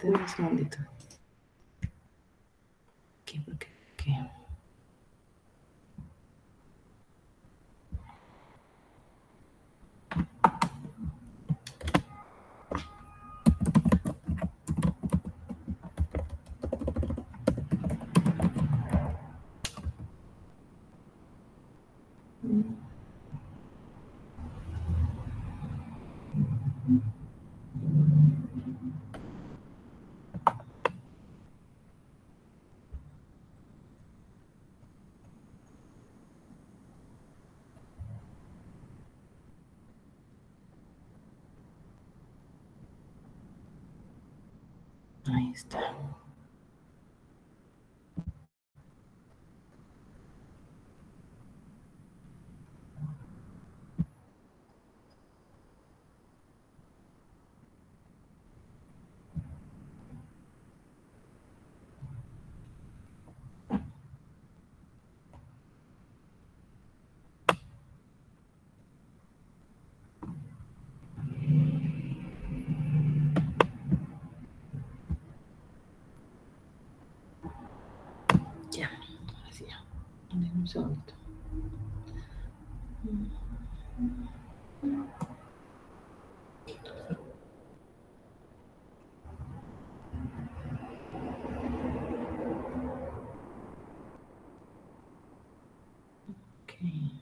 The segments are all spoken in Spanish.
Denme un segundito. Aquí, porque aquí. Ahí está. Ya, así ya. Denme un segundito. Okay.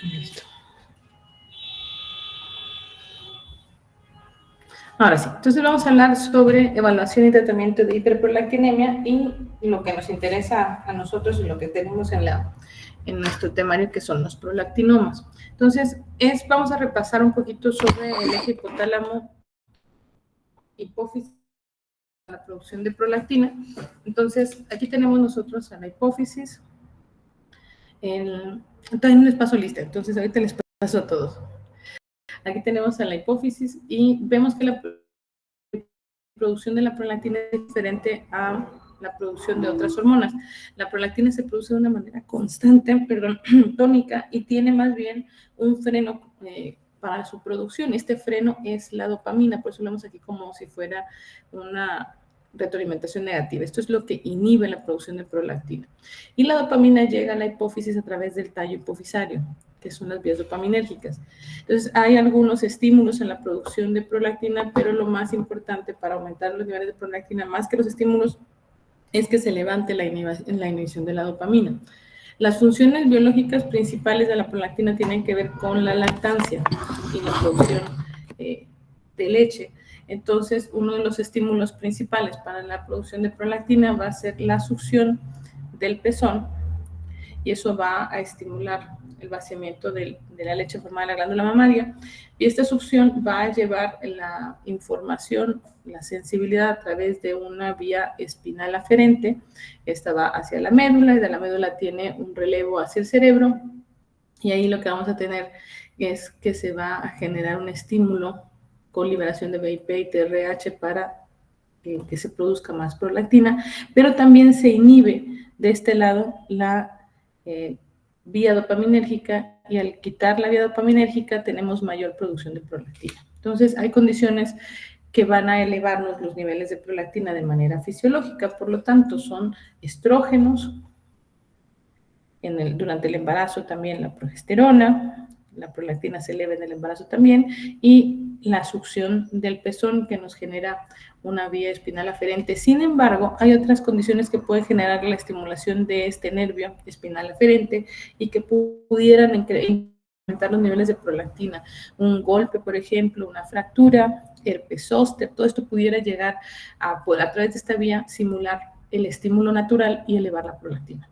Listo. Ahora sí, entonces vamos a hablar sobre evaluación y tratamiento de hiperprolactinemia y lo que nos interesa a nosotros y lo que tenemos en nuestro temario, que son los prolactinomas. Entonces, vamos a repasar un poquito sobre el eje hipotálamo, hipófisis, la producción de prolactina. Entonces, aquí tenemos nosotros a la hipófisis. También les paso lista, entonces ahorita les paso a todos. Aquí tenemos a la hipófisis y vemos que la producción de la prolactina es diferente a la producción de otras hormonas. La prolactina se produce de una manera constante, tónica, y tiene más bien un freno para su producción. Este freno es la dopamina, por eso lo vemos aquí como si fuera una retroalimentación negativa. Esto es lo que inhibe la producción de prolactina. Y la dopamina llega a la hipófisis a través del tallo hipofisario, que son las vías dopaminérgicas. Entonces, hay algunos estímulos en la producción de prolactina, pero lo más importante para aumentar los niveles de prolactina, más que los estímulos, es que se levante la inhibición de la dopamina. Las funciones biológicas principales de la prolactina tienen que ver con la lactancia y la producción de leche. Entonces, uno de los estímulos principales para la producción de prolactina va a ser la succión del pezón, y eso va a estimular el vaciamiento de la leche formada en la glándula mamaria, y esta succión va a llevar la información, la sensibilidad a través de una vía espinal aferente. Esta va hacia la médula, y de la médula tiene un relevo hacia el cerebro, y ahí lo que vamos a tener es que se va a generar un estímulo con liberación de BIP y TRH para que se produzca más prolactina, pero también se inhibe de este lado la vía dopaminérgica, y al quitar la vía dopaminérgica tenemos mayor producción de prolactina. Entonces, hay condiciones que van a elevarnos los niveles de prolactina de manera fisiológica, por lo tanto, son estrógenos, durante el embarazo también la progesterona, la prolactina se eleva en el embarazo también, y la succión del pezón, que nos genera una vía espinal aferente. Sin embargo, hay otras condiciones que pueden generar la estimulación de este nervio espinal aferente y que pudieran incrementar los niveles de prolactina. Un golpe, por ejemplo, una fractura, herpes zóster, todo esto pudiera llegar a través de esta vía, simular el estímulo natural y elevar la prolactina.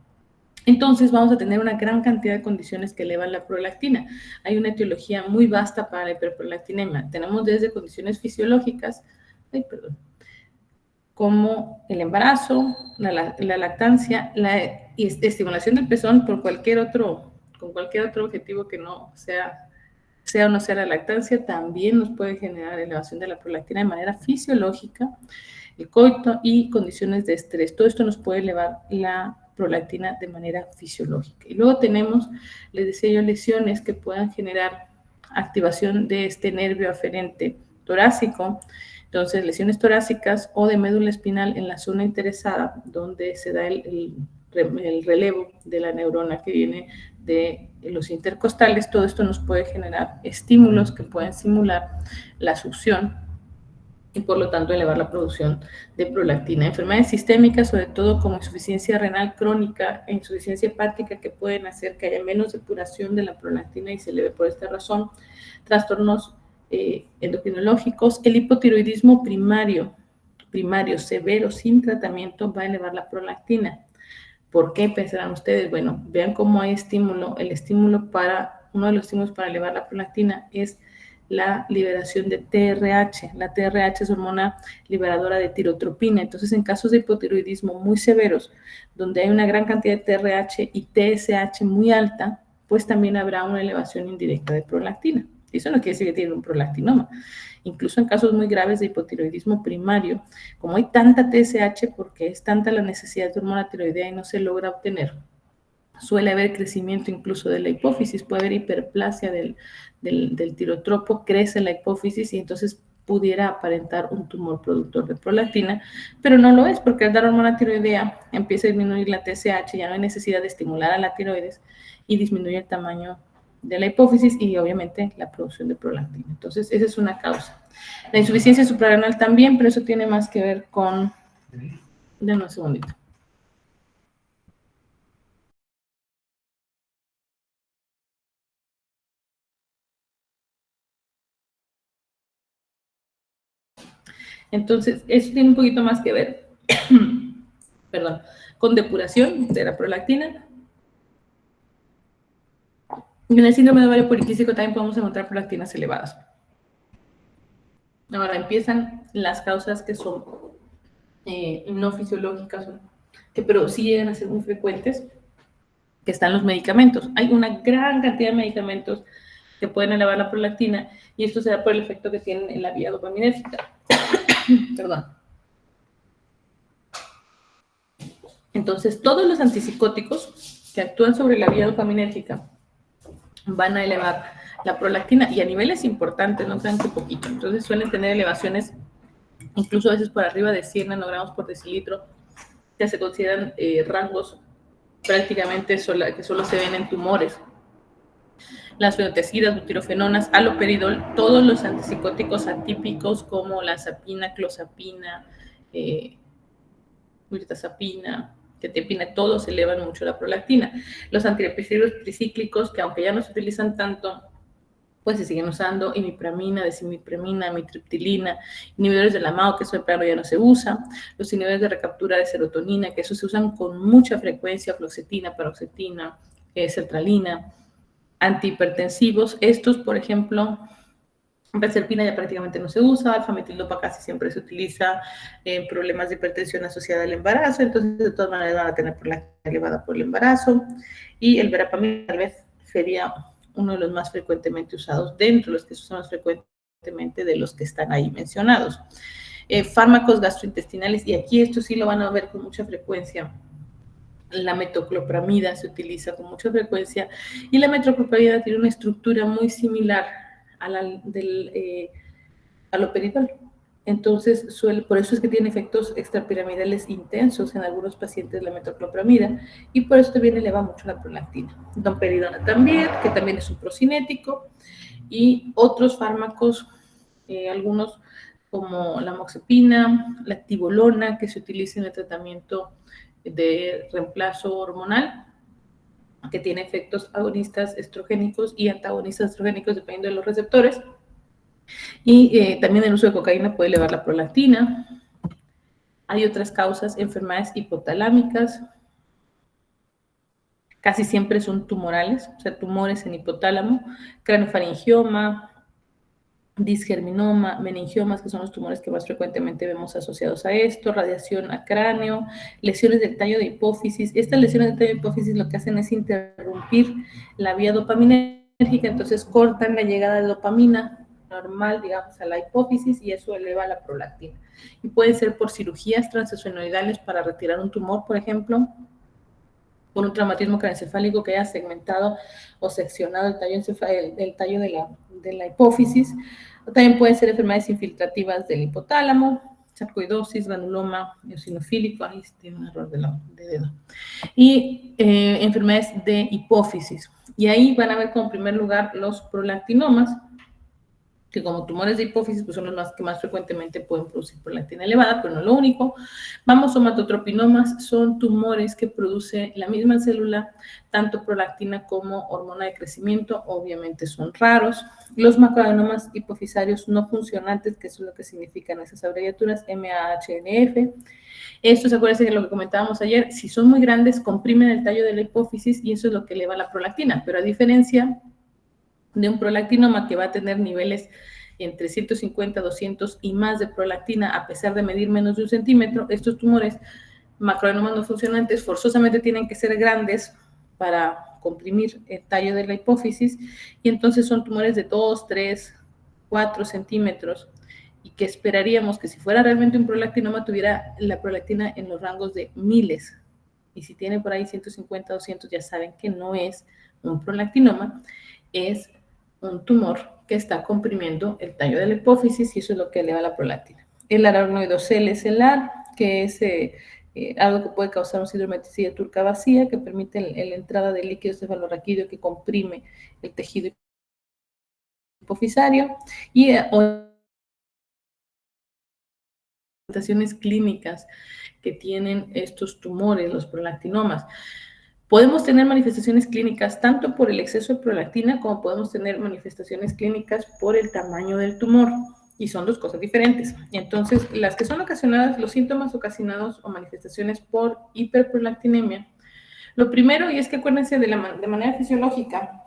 Entonces vamos a tener una gran cantidad de condiciones que elevan la prolactina. Hay una etiología muy vasta para la hiperprolactinemia. Tenemos desde condiciones fisiológicas, como el embarazo, la lactancia, la estimulación del pezón con cualquier otro objetivo que no sea o no sea la lactancia, también nos puede generar elevación de la prolactina de manera fisiológica, el coito y condiciones de estrés. Todo esto nos puede elevar la prolactina de manera fisiológica. Y luego tenemos, les decía yo, lesiones que puedan generar activación de este nervio aferente torácico. Entonces, lesiones torácicas o de médula espinal en la zona interesada, donde se da el relevo de la neurona que viene de los intercostales. Todo esto nos puede generar estímulos que pueden simular la succión y por lo tanto elevar la producción de prolactina. Enfermedades sistémicas, sobre todo como insuficiencia renal crónica e insuficiencia hepática, que pueden hacer que haya menos depuración de la prolactina y se eleve por esta razón. Trastornos endocrinológicos, el hipotiroidismo primario severo sin tratamiento va a elevar la prolactina. ¿Por qué pensarán ustedes? Bueno, vean cómo hay estímulo. Uno de los estímulos para elevar la prolactina es la liberación de TRH. La TRH es hormona liberadora de tirotropina. Entonces, en casos de hipotiroidismo muy severos, donde hay una gran cantidad de TRH y TSH muy alta, pues también habrá una elevación indirecta de prolactina. Eso no quiere decir que tienen un prolactinoma. Incluso en casos muy graves de hipotiroidismo primario, como hay tanta TSH porque es tanta la necesidad de hormona tiroidea y no se logra obtener, suele haber crecimiento incluso de la hipófisis, puede haber hiperplasia del tirotropo, crece la hipófisis y entonces pudiera aparentar un tumor productor de prolactina, pero no lo es porque al dar hormona tiroidea empieza a disminuir la TSH, ya no hay necesidad de estimular a la tiroides y disminuye el tamaño de la hipófisis y obviamente la producción de prolactina. Entonces, esa es una causa. La insuficiencia suprarrenal también, pero eso tiene más que ver con... Denme un segundito. Entonces, eso tiene un poquito más que ver, perdón, con depuración de la prolactina. Y en el síndrome de ovario poliquístico también podemos encontrar prolactinas elevadas. Ahora empiezan las causas que son no fisiológicas, pero sí llegan a ser muy frecuentes, que están los medicamentos. Hay una gran cantidad de medicamentos que pueden elevar la prolactina y esto se da por el efecto que tienen en la vía dopaminérgica. Perdón. Entonces, todos los antipsicóticos que actúan sobre la vía dopaminérgica van a elevar la prolactina y a niveles importantes, no crean que poquito. Entonces, suelen tener elevaciones incluso a veces por arriba de 100 nanogramos por decilitro, que se consideran rangos prácticamente que solo se ven en tumores. Las fenotiacidas, butirofenonas, haloperidol, todos los antipsicóticos atípicos como la zapina, clozapina, mirtazapina, quetiapina, todos elevan mucho la prolactina. Los antidepresivos tricíclicos, que aunque ya no se utilizan tanto, pues se siguen usando, imipramina, desimipramina, amitriptilina, inhibidores de la MAO, que eso de plano ya no se usa, los inhibidores de recaptura de serotonina, que eso se usan con mucha frecuencia, fluoxetina, paroxetina, sertralina, antihipertensivos, estos, por ejemplo, Bezerpina ya prácticamente no se usa, alfametildopa casi siempre se utiliza en problemas de hipertensión asociada al embarazo, entonces de todas maneras van a tener prolactina elevada por el embarazo, y el verapamil tal vez sería uno de los más frecuentemente usados dentro de los que se usan más frecuentemente de los que están ahí mencionados. Fármacos gastrointestinales, y aquí esto sí lo van a ver con mucha frecuencia. La metoclopramida se utiliza con mucha frecuencia y la metoclopramida tiene una estructura muy similar a la del haloperidol. Entonces, por eso es que tiene efectos extrapiramidales intensos en algunos pacientes la metoclopramida y por eso también eleva mucho la prolactina. Domperidona también, que también es un procinético, y otros fármacos, algunos como la moxepina, la tibolona, que se utiliza en el tratamiento de reemplazo hormonal, que tiene efectos agonistas estrogénicos y antagonistas estrogénicos dependiendo de los receptores. Y también el uso de cocaína puede elevar la prolactina. Hay otras causas, enfermedades hipotalámicas, Casi siempre son tumorales, o sea, tumores en hipotálamo, craneofaringioma, disgerminoma, meningiomas, que son los tumores que más frecuentemente vemos asociados a esto, radiación a cráneo, lesiones del tallo de hipófisis. Estas lesiones del tallo de hipófisis lo que hacen es interrumpir la vía dopaminérgica, entonces cortan la llegada de dopamina normal, digamos, a la hipófisis y eso eleva la prolactina. Y pueden ser por cirugías transesfenoidales para retirar un tumor, por ejemplo, por un traumatismo craneoencefálico que haya segmentado o seccionado el tallo de la hipófisis. O también pueden ser enfermedades infiltrativas del hipotálamo, sarcoidosis, granuloma eosinofílico, ahí tiene un error de dedo, y enfermedades de hipófisis. Y ahí van a ver como en primer lugar los prolactinomas, que como tumores de hipófisis pues son los que más frecuentemente pueden producir prolactina elevada, pero no lo único. Vamos, somatotropinomas son tumores que produce la misma célula, tanto prolactina como hormona de crecimiento, obviamente son raros. Los macroadenomas hipofisarios no funcionantes, que eso es lo que significan esas abreviaturas, MAHNF. Estos, acuérdense de lo que comentábamos ayer, si son muy grandes, comprimen el tallo de la hipófisis y eso es lo que eleva la prolactina, pero a diferencia de un prolactinoma que va a tener niveles entre 150, 200 y más de prolactina, a pesar de medir menos de 1 centímetro, estos tumores macroadenomas no funcionantes forzosamente tienen que ser grandes para comprimir el tallo de la hipófisis y entonces son tumores de 2, 3, 4 centímetros y que esperaríamos que si fuera realmente un prolactinoma tuviera la prolactina en los rangos de miles. Y si tiene por ahí 150, 200, ya saben que no es un prolactinoma, es un tumor que está comprimiendo el tallo de la hipófisis y eso es lo que eleva la prolactina. El aracnoidocele-celar, que es algo que puede causar un síndrome de tisilla turca vacía, que permite la entrada de líquido cefalorraquídeo que comprime el tejido hipofisario y manifestaciones clínicas que tienen estos tumores, los prolactinomas. Podemos tener manifestaciones clínicas tanto por el exceso de prolactina como podemos tener manifestaciones clínicas por el tamaño del tumor y son dos cosas diferentes. Entonces, las que son ocasionadas, los síntomas ocasionados o manifestaciones por hiperprolactinemia, lo primero, y es que acuérdense de manera fisiológica,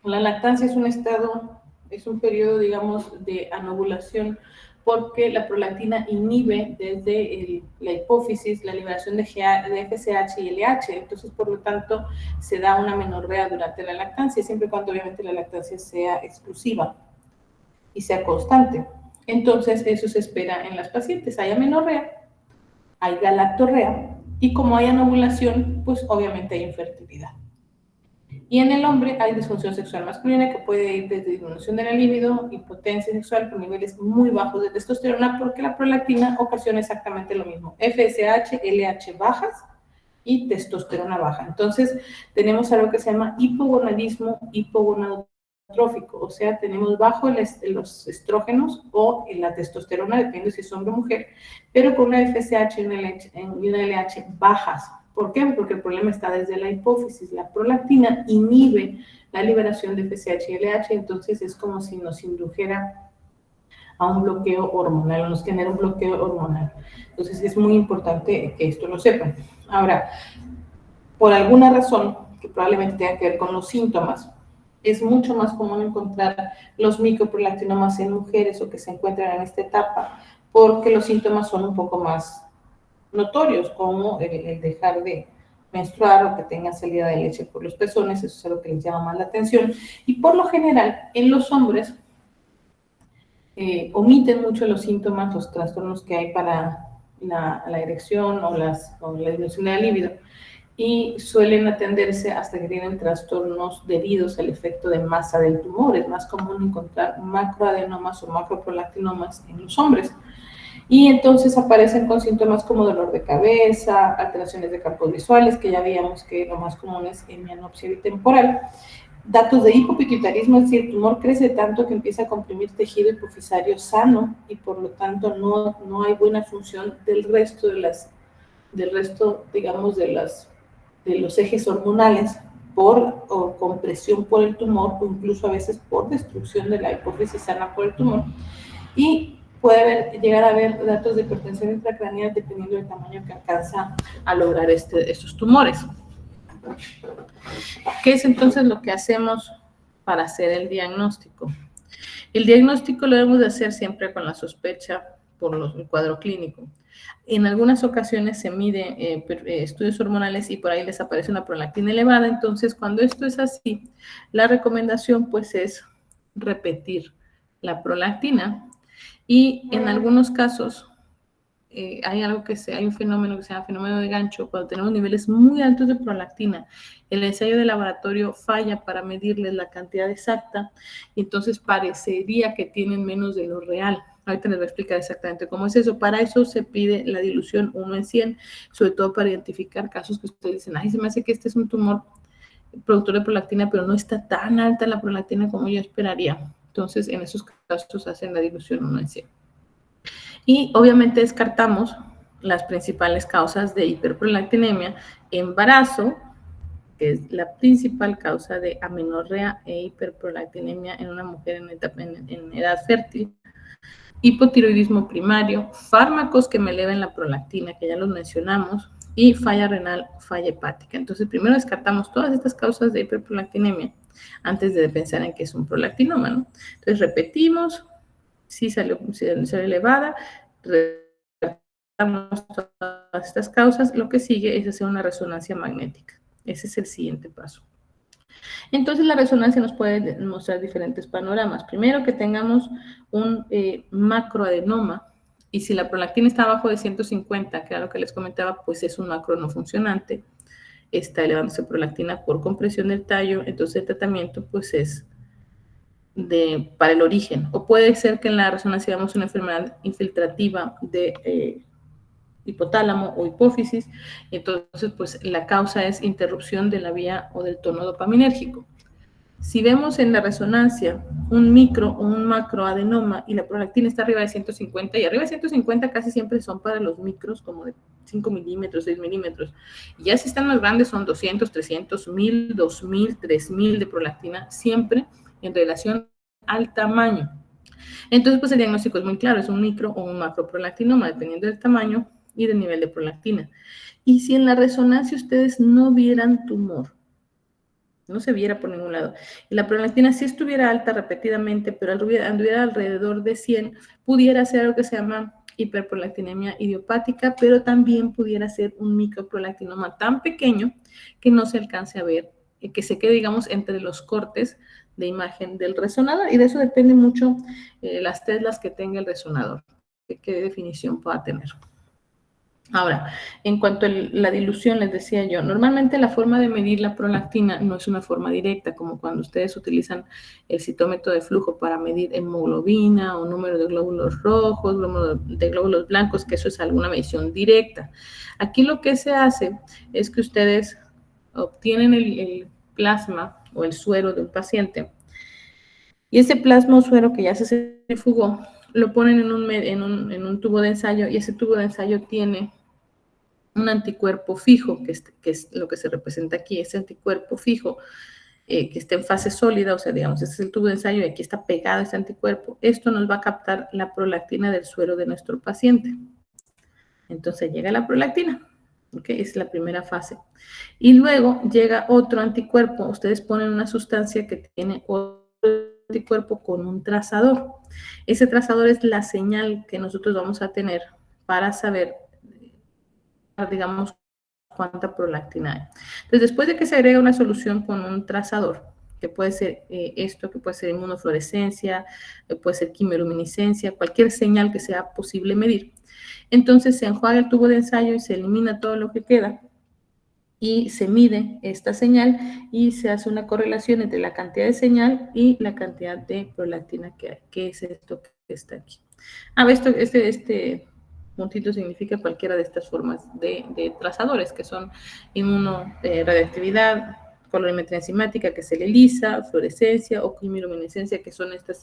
la lactancia es un estado, es un periodo, digamos, de anovulación porque la prolactina inhibe desde la hipófisis la liberación de FSH y LH, entonces por lo tanto se da una menorrea durante la lactancia, siempre y cuando obviamente la lactancia sea exclusiva y sea constante. Entonces eso se espera en las pacientes, hay amenorrea, hay galactorrea y como hay anovulación, pues obviamente hay infertilidad. Y en el hombre hay disfunción sexual masculina que puede ir desde disminución de la libido, impotencia sexual con niveles muy bajos de testosterona, porque la prolactina ocasiona exactamente lo mismo, FSH, LH bajas y testosterona baja. Entonces tenemos algo que se llama hipogonadismo hipogonadotrófico, o sea, tenemos bajo los estrógenos o la testosterona, depende si es hombre o mujer, pero con una FSH y una LH bajas. ¿Por qué? Porque el problema está desde la hipófisis. La prolactina inhibe la liberación de FSH y LH, entonces es como si nos indujera a un bloqueo hormonal, o nos genera un bloqueo hormonal. Entonces es muy importante que esto lo sepan. Ahora, por alguna razón, que probablemente tenga que ver con los síntomas, es mucho más común encontrar los microprolactinomas en mujeres o que se encuentran en esta etapa, porque los síntomas son un poco más notorios, como el dejar de menstruar o que tengan salida de leche por los pezones, eso es algo que les llama más la atención. Y por lo general, en los hombres, omiten mucho los síntomas, los trastornos que hay para la erección o la disminución de la libido, y suelen atenderse hasta que tienen trastornos debidos al efecto de masa del tumor. Es más común encontrar macroadenomas o macroprolactinomas en los hombres. Y entonces aparecen con síntomas como dolor de cabeza, alteraciones de campos visuales, que ya veíamos que lo más común es hemianopsia bitemporal. Datos de hipopituitarismo, es decir, el tumor crece tanto que empieza a comprimir tejido hipofisario sano y por lo tanto no hay buena función del resto, digamos, de los ejes hormonales por compresión por el tumor o incluso a veces por destrucción de la hipófisis sana por el tumor. Y puede llegar a haber datos de hipertensión intracraneal dependiendo del tamaño que alcanza a lograr estos tumores. ¿Qué es entonces lo que hacemos para hacer el diagnóstico? El diagnóstico lo debemos de hacer siempre con la sospecha por el cuadro clínico. En algunas ocasiones se mide estudios hormonales y por ahí les aparece una prolactina elevada. Entonces, cuando esto es así, la recomendación pues es repetir la prolactina y en algunos casos hay un fenómeno que se llama fenómeno de gancho, cuando tenemos niveles muy altos de prolactina, el ensayo de laboratorio falla para medirles la cantidad exacta, y entonces parecería que tienen menos de lo real. Ahorita les voy a explicar exactamente cómo es eso. Para eso se pide la dilución 1 en 100, sobre todo para identificar casos que ustedes dicen, ay, se me hace que este es un tumor productor de prolactina, pero no está tan alta la prolactina como yo esperaría. Entonces, en esos casos hacen la dilución 1 en 100. Y obviamente descartamos las principales causas de hiperprolactinemia, embarazo, que es la principal causa de amenorrea e hiperprolactinemia en una mujer en edad fértil, hipotiroidismo primario, fármacos que me eleven la prolactina, que ya los mencionamos, y falla renal, falla hepática. Entonces, primero descartamos todas estas causas de hiperprolactinemia antes de pensar en que es un prolactinoma, ¿no? Entonces, repetimos, si salió elevada, tratamos todas estas causas, lo que sigue es hacer una resonancia magnética. Ese es el siguiente paso. Entonces la resonancia nos puede mostrar diferentes panoramas. Primero que tengamos un macroadenoma, y si la prolactina está abajo de 150, que era lo que les comentaba, pues es un macro no funcionante, está elevándose prolactina por compresión del tallo, entonces el tratamiento pues es para el origen. O puede ser que en la resonancia veamos una enfermedad infiltrativa de hipotálamo o hipófisis, entonces pues la causa es interrupción de la vía o del tono dopaminérgico. Si vemos en la resonancia un micro o un macroadenoma y la prolactina está arriba de 150, y arriba de 150 casi siempre son para los micros, como de 5 milímetros, 6 milímetros. Y ya si están más grandes son 200, 300, 1000, 2000, 3000 de prolactina, siempre en relación al tamaño. Entonces, pues el diagnóstico es muy claro, es un micro o un macroprolactinoma, dependiendo del tamaño y del nivel de prolactina. Y si en la resonancia ustedes no vieran tumor, no se viera por ningún lado, y la prolactina sí estuviera alta repetidamente, pero anduviera alrededor de 100, pudiera ser algo que se llama hiperprolactinemia idiopática, pero también pudiera ser un microprolactinoma tan pequeño que no se alcance a ver, que se quede, digamos, entre los cortes de imagen del resonador, y de eso depende mucho las teslas que tenga el resonador, qué definición pueda tener. Ahora, en cuanto a la dilución, les decía yo, normalmente la forma de medir la prolactina no es una forma directa, como cuando ustedes utilizan el citómetro de flujo para medir hemoglobina o número de glóbulos rojos, número de glóbulos blancos, que eso es alguna medición directa. Aquí lo que se hace es que ustedes obtienen el plasma o el suero de un paciente, y ese plasma o suero que ya se centrifugó, lo ponen en un tubo de ensayo, y ese tubo de ensayo tiene un anticuerpo fijo, que es lo que se representa aquí, ese anticuerpo fijo que está en fase sólida, o sea, digamos, este es el tubo de ensayo y aquí está pegado este anticuerpo. Esto nos va a captar la prolactina del suero de nuestro paciente. Entonces llega la prolactina, ¿ok? Es la primera fase. Y luego llega otro anticuerpo. Ustedes ponen una sustancia que tiene otro anticuerpo con un trazador. Ese trazador es la señal que nosotros vamos a tener para saber, digamos, cuánta prolactina hay. Entonces, después de que se agrega una solución con un trazador, que puede ser esto, que puede ser inmunofluorescencia, puede ser quimioluminiscencia, cualquier señal que sea posible medir, entonces se enjuaga el tubo de ensayo y se elimina todo lo que queda y se mide esta señal y se hace una correlación entre la cantidad de señal y la cantidad de prolactina que hay, que es esto que está aquí. Este puntito significa cualquiera de estas formas de trazadores, que son inmunoradiactividad, colorimetría enzimática, que es el ELISA, fluorescencia o quimiluminescencia, que son estas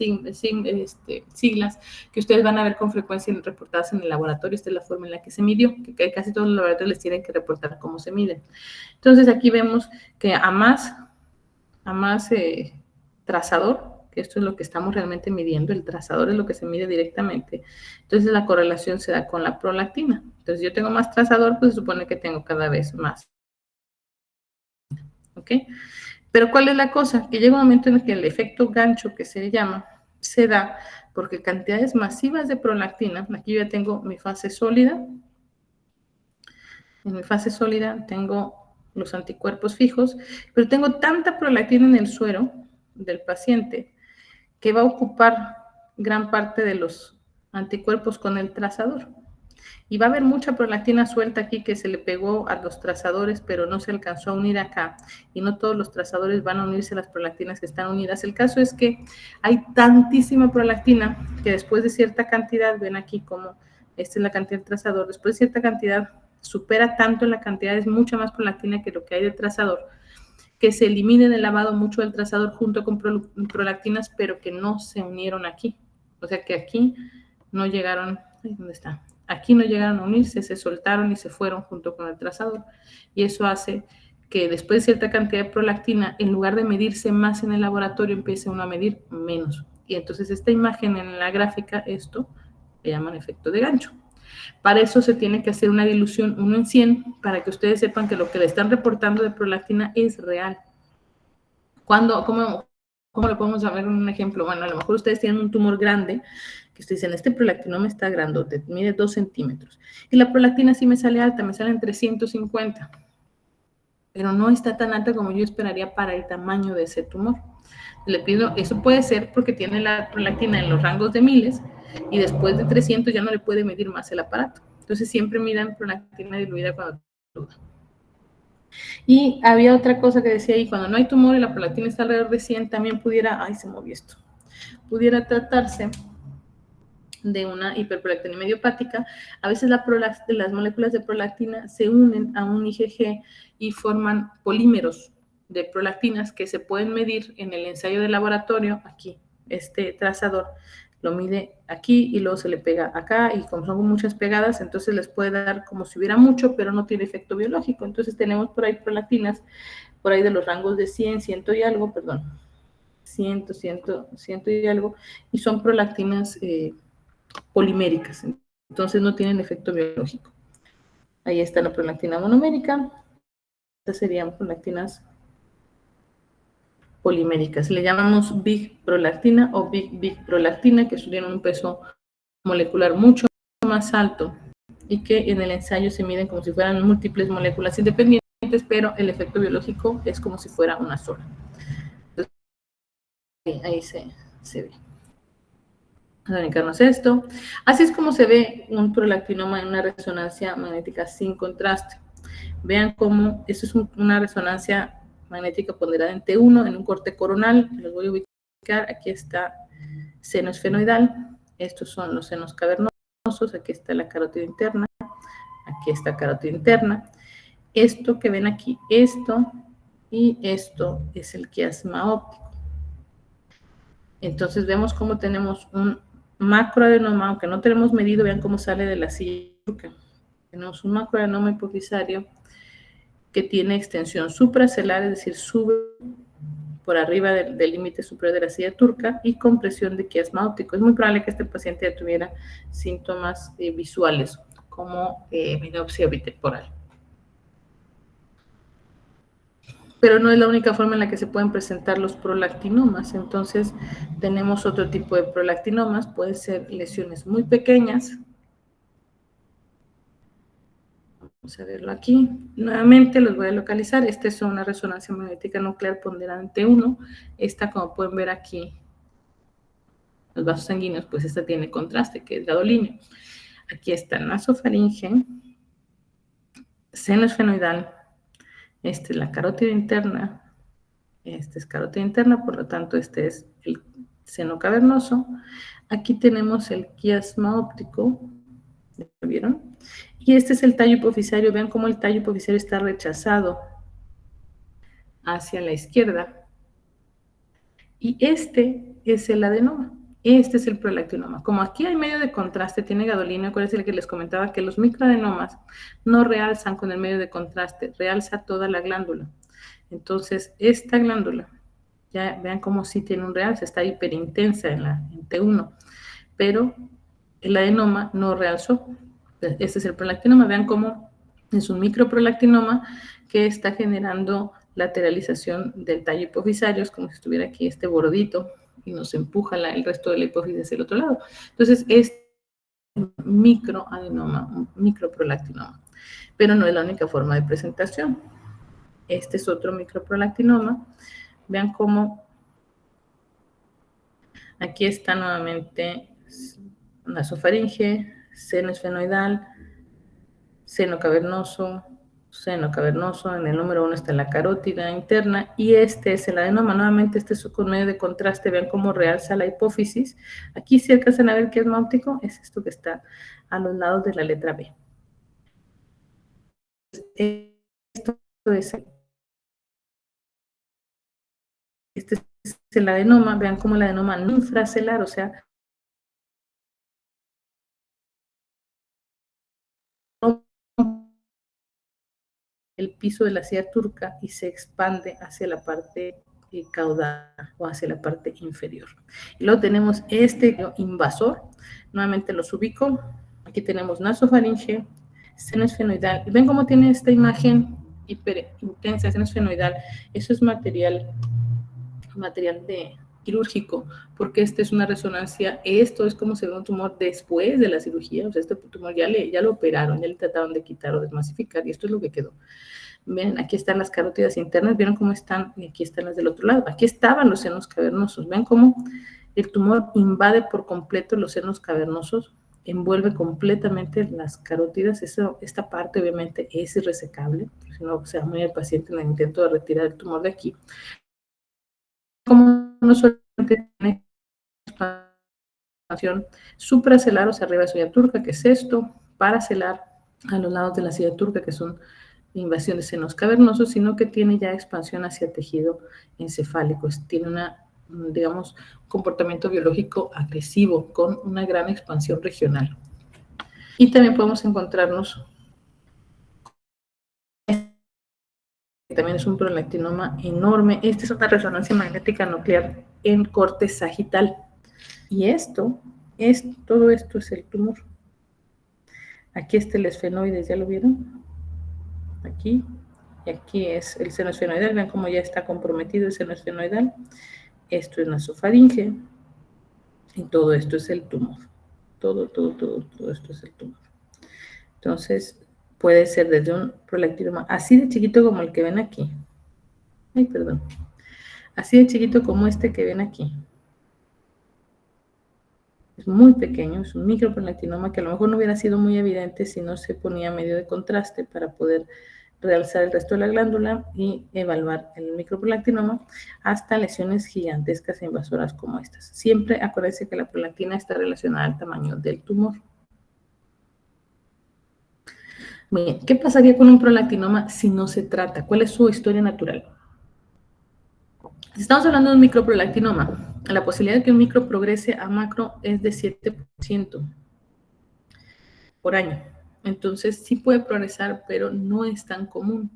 siglas que ustedes van a ver con frecuencia reportadas en el laboratorio. Esta es la forma en la que se midió, que casi todos los laboratorios les tienen que reportar cómo se miden. Entonces aquí vemos que a más trazador, que esto es lo que estamos realmente midiendo, el trazador es lo que se mide directamente, entonces la correlación se da con la prolactina. Entonces yo tengo más trazador, pues se supone que tengo cada vez más. ¿ok? Pero ¿cuál es la cosa? Que llega un momento en el que el efecto gancho, que se llama, se da porque cantidades masivas de prolactina, aquí yo ya tengo mi fase sólida, en mi fase sólida tengo los anticuerpos fijos, pero tengo tanta prolactina en el suero del paciente que va a ocupar gran parte de los anticuerpos con el trazador. Y va a haber mucha prolactina suelta aquí que se le pegó a los trazadores, pero no se alcanzó a unir acá. Y no todos los trazadores van a unirse a las prolactinas que están unidas. El caso es que hay tantísima prolactina que después de cierta cantidad, ven aquí como esta es la cantidad del trazador, después de cierta cantidad supera tanto en la cantidad, es mucha más prolactina que lo que hay de trazador, que se elimine en el lavado mucho del trazador junto con prolactinas, pero que no se unieron aquí. O sea que aquí no llegaron, ¿dónde está? Aquí no llegaron a unirse, se soltaron y se fueron junto con el trazador. Y eso hace que después de cierta cantidad de prolactina, en lugar de medirse más en el laboratorio, empiece uno a medir menos. Y entonces esta imagen en la gráfica, esto le llaman efecto de gancho. Para eso se tiene que hacer una dilución 1 en 100 para que ustedes sepan que lo que le están reportando de prolactina es real. ¿Cómo lo podemos saber en un ejemplo? Bueno, a lo mejor ustedes tienen un tumor grande, que ustedes dicen, este prolactinoma está grandote, mide 2 centímetros. Y la prolactina sí me sale alta, me sale en 350. Pero no está tan alta como yo esperaría para el tamaño de ese tumor. Le pido, eso puede ser porque tiene la prolactina en los rangos de miles y después de 300 ya no le puede medir más el aparato. Entonces siempre midan prolactina diluida cuando duda. Y había otra cosa que decía ahí, cuando no hay tumor y la prolactina está alrededor de 100, también pudiera, se movió esto, pudiera tratarse de una hiperprolactinemia idiopática. A veces las moléculas de prolactina se unen a un IgG y forman polímeros de prolactinas que se pueden medir en el ensayo de laboratorio. Aquí, este trazador lo mide aquí y luego se le pega acá, y como son muchas pegadas, entonces les puede dar como si hubiera mucho, pero no tiene efecto biológico. Entonces tenemos por ahí prolactinas, por ahí de los rangos de 100, 100 y algo, 100 y algo, y son prolactinas poliméricas, entonces no tienen efecto biológico. Ahí está la prolactina monomérica, estas serían prolactinas poliméricas. Le llamamos big prolactina o big prolactina, que tienen un peso molecular mucho más alto y que en el ensayo se miden como si fueran múltiples moléculas independientes, pero el efecto biológico es como si fuera una sola. Entonces, ahí se ve. Vamos a brincarnos esto. Así es como se ve un prolactinoma en una resonancia magnética sin contraste. Vean cómo eso es una resonancia magnética ponderada en T1 en un corte coronal. Los voy a ubicar. Aquí está seno esfenoidal. Estos son los senos cavernosos. Aquí está la carótida interna. Aquí está carótida interna. Esto que ven aquí, esto y esto es el quiasma óptico. Entonces vemos cómo tenemos un macroadenoma, aunque no tenemos medido, vean cómo sale de la silla turca. Tenemos un macroadenoma hipofisario que tiene extensión supracelular, es decir, sube por arriba del límite superior de la silla turca y compresión de quiasma óptico. Es muy probable que este paciente ya tuviera síntomas visuales como biopsia bitemporal. Pero no es la única forma en la que se pueden presentar los prolactinomas. Entonces, tenemos otro tipo de prolactinomas, pueden ser lesiones muy pequeñas. Vamos a verlo aquí. Nuevamente los voy a localizar. Esta es una resonancia magnética nuclear ponderante 1. Esta, como pueden ver aquí, los vasos sanguíneos, pues esta tiene contraste, que es gadolíneo. Aquí está el nasofaringe, seno esfenoidal, esta es la carótida interna, esta es carótida interna, por lo tanto este es el seno cavernoso. Aquí tenemos el quiasma óptico, ¿lo vieron? Y este es el tallo hipofisario. Vean cómo el tallo hipofisario está rechazado hacia la izquierda. Y este es el adenoma. Este es el prolactinoma. Como aquí hay medio de contraste, tiene gadolíneo, ¿cuál es el que les comentaba? Que los microadenomas no realzan con el medio de contraste, realza toda la glándula. Entonces, esta glándula, ya vean cómo sí tiene un realce, está hiperintensa en T1, pero el adenoma no realzó. Este es el prolactinoma. Vean cómo es un microprolactinoma que está generando lateralización del tallo hipofisario, es como si estuviera aquí este bordito y nos empuja el resto de la hipófisis hacia el otro lado. Entonces, es microadenoma, un microprolactinoma, pero no es la única forma de presentación. Este es otro microprolactinoma. Vean cómo aquí está nuevamente nasofaringe, seno esfenoidal, seno cavernoso, en el número 1 está la carótida interna, y este es el adenoma. Nuevamente este es con medio de contraste, vean cómo realza la hipófisis. Aquí si alcanzan a ver qué es náutico, es esto que está a los lados de la letra B. Esto es, este es el adenoma, vean cómo el adenoma no infracelular, o sea, el piso de la silla turca y se expande hacia la parte caudal o hacia la parte inferior. Y luego tenemos este invasor, nuevamente los ubico, aquí tenemos nasofaringe, seno esfenoidal, y ven cómo tiene esta imagen hiper intensa, seno esfenoidal, eso es material de quirúrgico, porque esta es una resonancia, esto es como se ve un tumor después de la cirugía, o sea, este tumor ya lo operaron, ya le trataron de quitar o desmasificar, y esto es lo que quedó. Ven, aquí están las carótidas internas, vieron cómo están, y aquí están las del otro lado. Aquí estaban los senos cavernosos, ven cómo el tumor invade por completo los senos cavernosos, envuelve completamente las carótidas. Esta parte obviamente es irresecable, si no se va a morir el paciente en el intento de retirar el tumor de aquí. Como no solamente tiene expansión supracelar, o sea, arriba de silla turca, que es esto, paracelar a los lados de la silla turca, que son invasión de senos cavernosos, sino que tiene ya expansión hacia tejido encefálico. Tiene digamos, comportamiento biológico agresivo con una gran expansión regional. Y también podemos encontrarnos, también es un prolactinoma enorme. Esta es una resonancia magnética nuclear en corte sagital. Y todo esto es el tumor. Aquí está el esfenoides, ¿ya lo vieron? Aquí. Y aquí es el seno esfenoidal. Vean cómo ya está comprometido el seno esfenoidal. Esto es nasofaringe. Y todo esto es el tumor. Todo esto es el tumor. Entonces, puede ser desde un prolactinoma así de chiquito como el que ven aquí. Ay, perdón. Así de chiquito como este que ven aquí. Es muy pequeño, es un microprolactinoma que a lo mejor no hubiera sido muy evidente si no se ponía medio de contraste para poder realzar el resto de la glándula y evaluar el microprolactinoma, hasta lesiones gigantescas e invasoras como estas. Siempre acuérdense que la prolactina está relacionada al tamaño del tumor. Bien, ¿qué pasaría con un prolactinoma si no se trata? ¿Cuál es su historia natural? Si estamos hablando de un microprolactinoma, la posibilidad de que un micro progrese a macro es de 7% por año. Entonces sí puede progresar, pero no es tan común.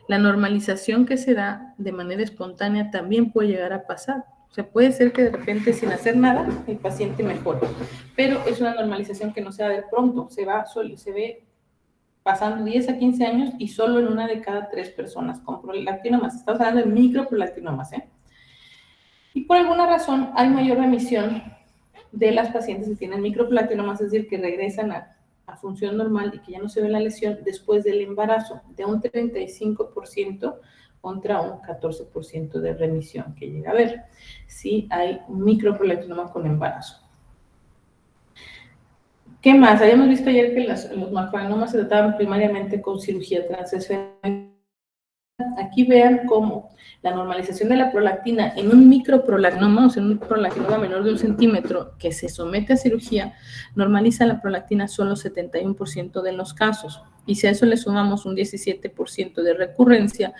La normalización que se da de manera espontánea también puede llegar a pasar. O sea, puede ser que de repente sin hacer nada el paciente mejore, pero es una normalización que no se va a ver pronto, se ve pasando 10 a 15 años y solo en una de cada 3 personas con prolactinomas. Estamos hablando de microprolactinomas, ¿eh? Y por alguna razón hay mayor remisión de las pacientes que tienen microprolactinomas, es decir, que regresan a función normal y que ya no se ve la lesión después del embarazo, de un 35% contra un 14% de remisión que llega a haber si hay un microprolactinoma con embarazo. ¿Qué más? Habíamos visto ayer que los macroadenomas se trataban primariamente con cirugía transesférica. Aquí vean cómo la normalización de la prolactina en un microprolactinoma, o sea, en un prolactinoma menor de 1 centímetro que se somete a cirugía, normaliza la prolactina solo 71% de los casos. Y si a eso le sumamos un 17% de recurrencia,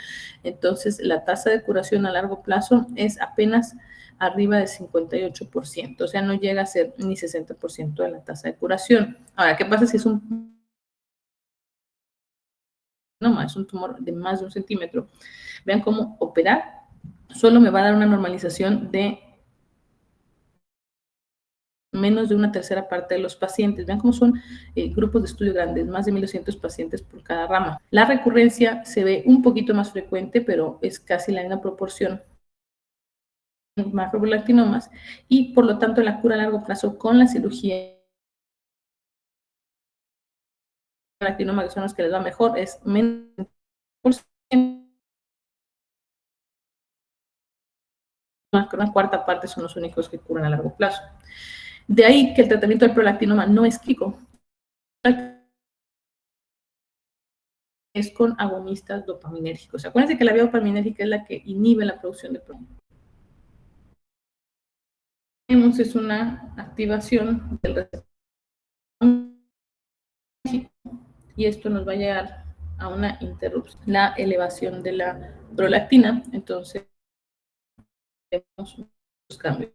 entonces la tasa de curación a largo plazo es apenas arriba del 58%, o sea, no llega a ser ni 60% de la tasa de curación. Ahora, ¿qué pasa si es un es un tumor de más de 1 centímetro? Vean cómo operar solo me va a dar una normalización de menos de una tercera parte de los pacientes. Vean cómo son grupos de estudio grandes, más de 1,200 pacientes por cada rama. La recurrencia se ve un poquito más frecuente, pero es casi la misma proporción macroprolactinomas, y por lo tanto la cura a largo plazo con la cirugía prolactinoma, que son los que les va mejor, es menos una cuarta parte son los únicos que curan a largo plazo. De ahí que el tratamiento del prolactinoma no es químico, es con agonistas dopaminérgicos. Acuérdense que la vía dopaminérgica es la que inhibe la producción de prolactina. Es una activación del receptor y esto nos va a llegar a una interrupción, la elevación de la prolactina. Entonces tenemos los cambios.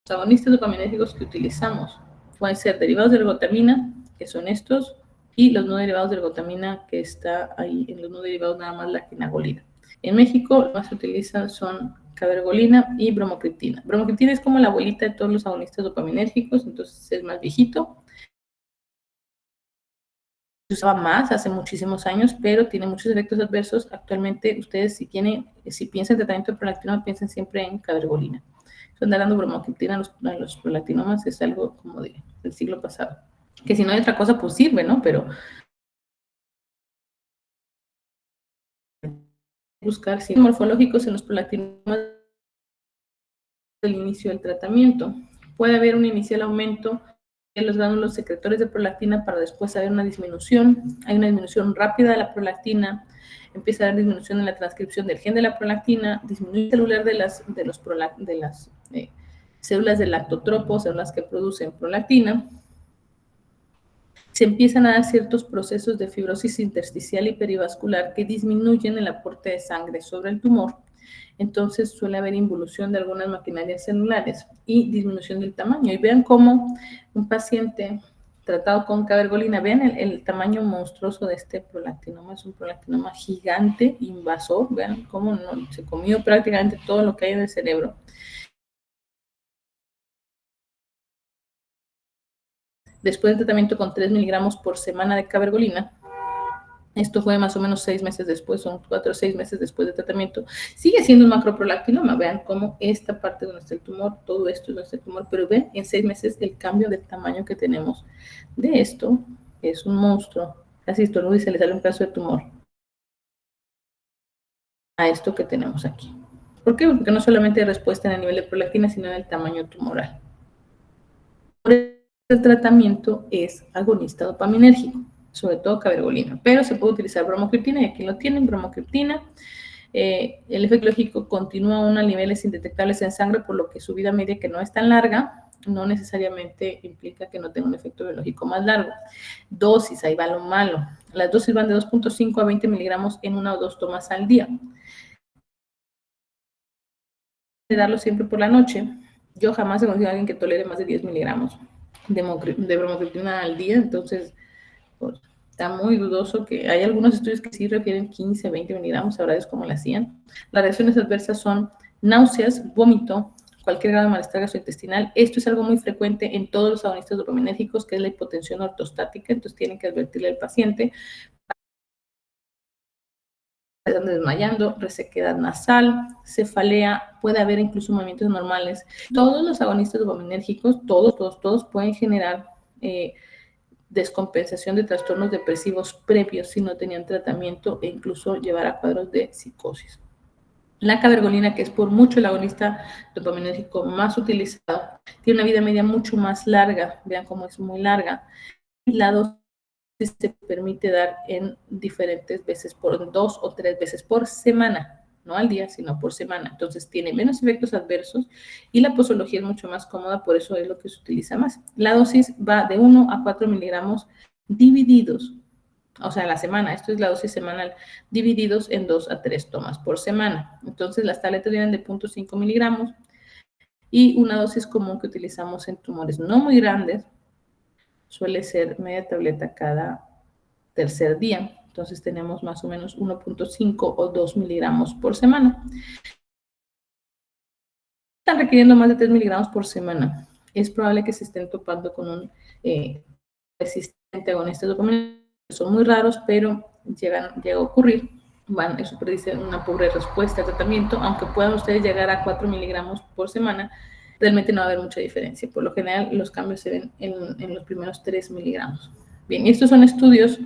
Los agonistas dopaminérgicos que utilizamos pueden ser derivados de ergotamina, que son estos, y los no derivados de ergotamina, que está ahí en los no derivados nada más la quinagolina. En México lo más se utilizan son cabergolina y bromocriptina. Bromocriptina es como la abuelita de todos los agonistas dopaminérgicos, entonces es más viejito. Se usaba más hace muchísimos años, pero tiene muchos efectos adversos. Actualmente ustedes si piensan en tratamiento de prolactinoma, piensen siempre en cabergolina. Andar dando bromocriptina a los prolactinomas es algo como del siglo pasado. Que si no hay otra cosa, pues sirve, ¿no? Pero buscar signos morfológicos en los prolactinomas del inicio del tratamiento. Puede haber un inicial aumento de los gránulos secretores de prolactina para después haber una disminución. Hay una disminución rápida de la prolactina, empieza a haber disminución en la transcripción del gen de la prolactina, disminución celular de las células del lactotropo, células que producen prolactina. Se empiezan a dar ciertos procesos de fibrosis intersticial y perivascular que disminuyen el aporte de sangre sobre el tumor. Entonces suele haber involución de algunas maquinarias celulares y disminución del tamaño. Y vean cómo un paciente tratado con cabergolina, vean el tamaño monstruoso de este prolactinoma, es un prolactinoma gigante, invasor, vean cómo se comió prácticamente todo lo que hay en el cerebro. Después del tratamiento con 3 miligramos por semana de cabergolina, esto fue más o menos 6 meses después, son 4 o 6 meses después del tratamiento, sigue siendo un macroprolactinoma. Vean cómo esta parte donde está el tumor, todo esto es donde está el tumor, pero ven en 6 meses el cambio del tamaño que tenemos de esto, que es un monstruo, casi estornuda y se le sale un pedazo de tumor, a esto que tenemos aquí. ¿Por qué? Porque no solamente hay respuesta en el nivel de prolactina, sino en el tamaño tumoral. El tratamiento es agonista dopaminérgico, sobre todo cabergolina, pero se puede utilizar bromocriptina, y aquí lo tienen, bromocriptina. El efecto biológico continúa aún a niveles indetectables en sangre, por lo que su vida media, que no es tan larga, no necesariamente implica que no tenga un efecto biológico más largo. Dosis, ahí va lo malo. Las dosis van de 2.5 a 20 miligramos en 1 o 2 tomas al día. De darlo siempre por la noche. Yo jamás he conocido a alguien que tolere más de 10 miligramos de bromocriptina al día, entonces pues, está muy dudoso. Que hay algunos estudios que sí refieren 15, 20 miligramos, ahora es como lo hacían. Las reacciones adversas son náuseas, vómito, cualquier grado de malestar gastrointestinal. Esto es algo muy frecuente en todos los agonistas dopaminérgicos, que es la hipotensión ortostática, entonces tienen que advertirle al paciente. Están desmayando, resequedad nasal, cefalea, puede haber incluso movimientos normales. Todos los agonistas dopaminérgicos, todos pueden generar descompensación de trastornos depresivos previos si no tenían tratamiento, e incluso llevar a cuadros de psicosis. La cabergolina, que es por mucho el agonista dopaminérgico más utilizado, tiene una vida media mucho más larga, vean cómo es muy larga, y la dosis se permite dar en diferentes veces, por 2 o 3 veces por semana, no al día, sino por semana. Entonces tiene menos efectos adversos y la posología es mucho más cómoda, por eso es lo que se utiliza más. La dosis va de 1 a 4 miligramos divididos, o sea, a la semana. Esto es la dosis semanal, divididos en 2 a 3 tomas por semana. Entonces las tabletas vienen de 0.5 miligramos y una dosis común que utilizamos en tumores no muy grandes suele ser media tableta cada tercer día. Entonces tenemos más o menos 1.5 o 2 miligramos por semana. Están requiriendo más de 3 miligramos por semana. es probable que se estén topando con un resistente agonista dopaminérgico. Son muy raros, pero llega a ocurrir. Eso predice una pobre respuesta al tratamiento, aunque puedan ustedes llegar a 4 miligramos por semana, realmente no va a haber mucha diferencia. Por lo general, los cambios se ven en los primeros 3 miligramos. Bien, estos son estudios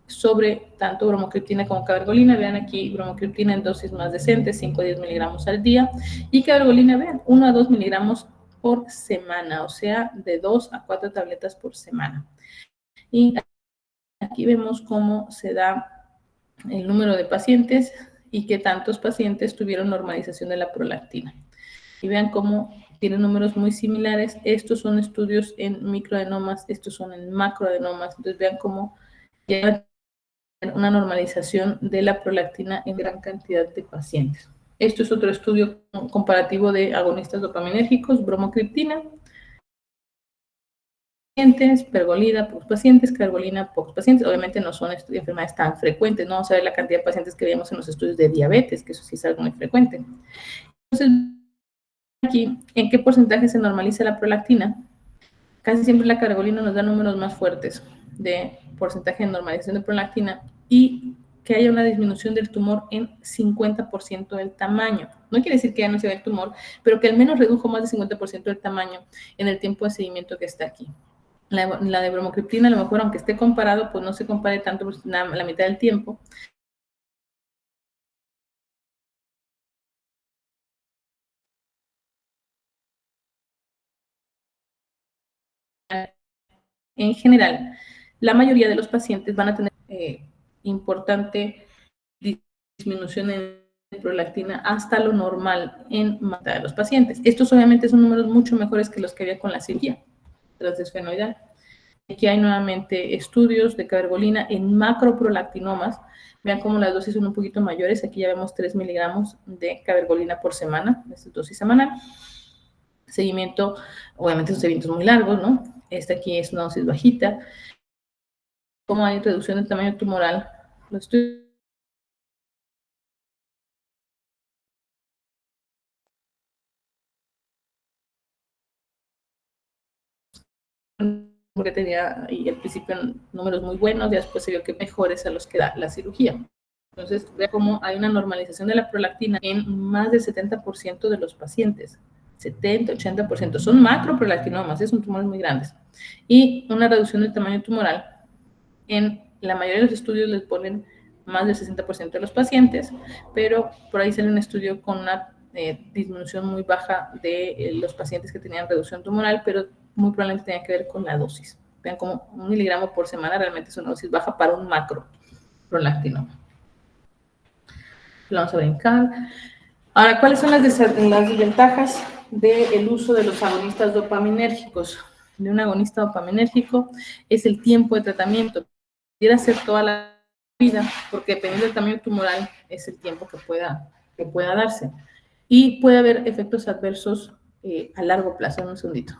sobre tanto bromocriptina como cabergolina. Vean aquí, bromocriptina en dosis más decentes, 5 a 10 miligramos al día, y cabergolina, vean, 1 a 2 miligramos por semana, o sea, de 2 a 4 tabletas por semana. Y aquí vemos cómo se da el número de pacientes y qué tantos pacientes tuvieron normalización de la prolactina. Y vean cómo tienen números muy similares. Estos son estudios en microadenomas, estos son en macroadenomas. Entonces vean cómo llegan a una normalización de la prolactina en gran cantidad de pacientes. Esto es otro estudio comparativo de agonistas dopaminérgicos, bromocriptina, pacientes, pergolida, pocos pacientes, cabergolina, pocos pacientes. Obviamente no son enfermedades tan frecuentes, no vamos a ver la cantidad de pacientes que veíamos en los estudios de diabetes, que eso sí es algo muy frecuente. Entonces, aquí, ¿en qué porcentaje se normaliza la prolactina? Casi siempre la cabergolina nos da números más fuertes de porcentaje de normalización de prolactina y que haya una disminución del tumor en 50% del tamaño. No quiere decir que ya no se ve el tumor, pero que al menos redujo más del 50% del tamaño en el tiempo de seguimiento que está aquí. La de bromocriptina, a lo mejor, aunque esté comparado, pues no se compare tanto, pues la mitad del tiempo. En general, la mayoría de los pacientes van a tener importante disminución en prolactina hasta lo normal en mitad de los pacientes. Estos obviamente son números mucho mejores que los que había con la cirugía transdesfenoidal. Aquí hay nuevamente estudios de cabergolina en macroprolactinomas. Vean cómo las dosis son un poquito mayores. Aquí ya vemos 3 miligramos de cabergolina por semana, esta es dosis semanal. Seguimiento, obviamente son seguimientos muy largos, ¿no? Esta aquí es una dosis bajita. Cómo hay reducción del tamaño tumoral. Los estudios porque tenía y al principio números muy buenos y después se vio que mejores a los que da la cirugía. Entonces, vea cómo hay una normalización de la prolactina en más del 70% de los pacientes. 70, 80%. Son macroprolactinomas, son tumores muy grandes. Y una reducción del tamaño tumoral. En la mayoría de los estudios les ponen más del 60% de los pacientes, pero por ahí sale un estudio con una disminución muy baja de los pacientes que tenían reducción tumoral, pero muy probablemente tenía que ver con la dosis. Vean como 1 miligramo por semana realmente es una dosis baja para un macroprolactinoma. Lo vamos a brincar. Ahora, ¿cuáles son las desventajas del uso de los agonistas dopaminérgicos? De un agonista dopaminérgico es el tiempo de tratamiento. Pudiera ser toda la vida, porque dependiendo del tamaño tumoral es el tiempo que pueda darse. Y puede haber efectos adversos a largo plazo. Un segundito.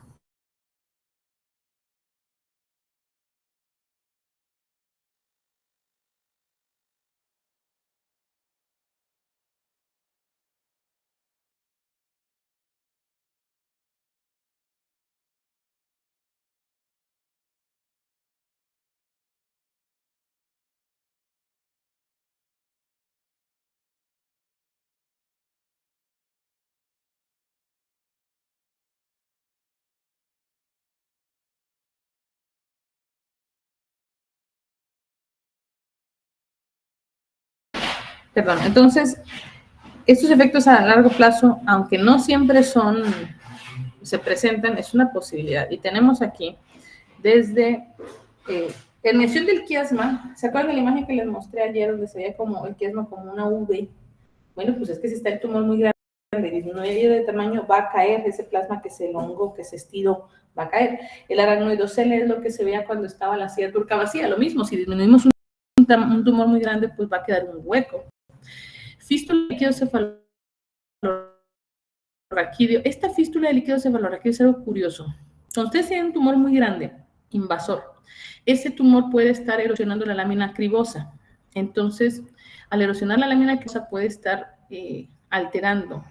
Perdón, entonces, estos efectos a largo plazo, aunque no siempre se presentan, es una posibilidad. Y tenemos aquí, desde herniación del quiasma. ¿Se acuerdan de la imagen que les mostré ayer donde se veía como el quiasma como una V? Bueno, pues es que si está el tumor muy grande, disminuye de tamaño, va a caer ese plasma que se elongó, que se estiró, va a caer. El aracnoidocele es lo que se veía cuando estaba la silla turca vacía. Lo mismo, si disminuimos un tumor muy grande, pues va a quedar un hueco. Fístula de líquido cefalorraquídeo. Esta fístula de líquido cefalorraquídeo es algo curioso. Cuando ustedes tienen un tumor muy grande, invasor, ese tumor puede estar erosionando la lámina cribosa. Entonces, al erosionar la lámina cribosa puede estar alterando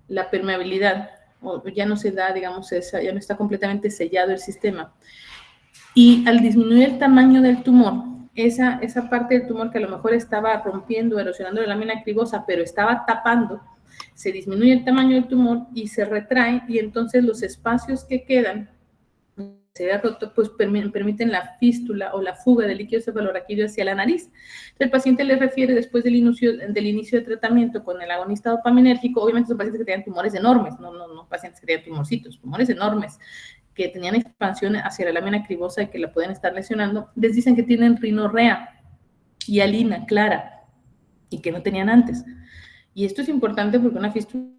la permeabilidad, o ya no se da, digamos, ya no está completamente sellado el sistema. Y al disminuir el tamaño del tumor, esa parte del tumor que a lo mejor estaba rompiendo, erosionando la lámina cribosa, pero estaba tapando, se disminuye el tamaño del tumor y se retrae, y entonces los espacios que quedan, se ve roto, pues permiten la fístula o la fuga del líquido cefalorraquídeo hacia la nariz. Entonces, el paciente le refiere después del inicio de tratamiento con el agonista dopaminérgico, obviamente son pacientes que tenían tumores enormes, no pacientes que tenían tumorcitos, tumores enormes, que tenían expansión hacia la lámina cribosa y que la pueden estar lesionando, les dicen que tienen rinorrea y alina clara y que no tenían antes. Y esto es importante porque una fístula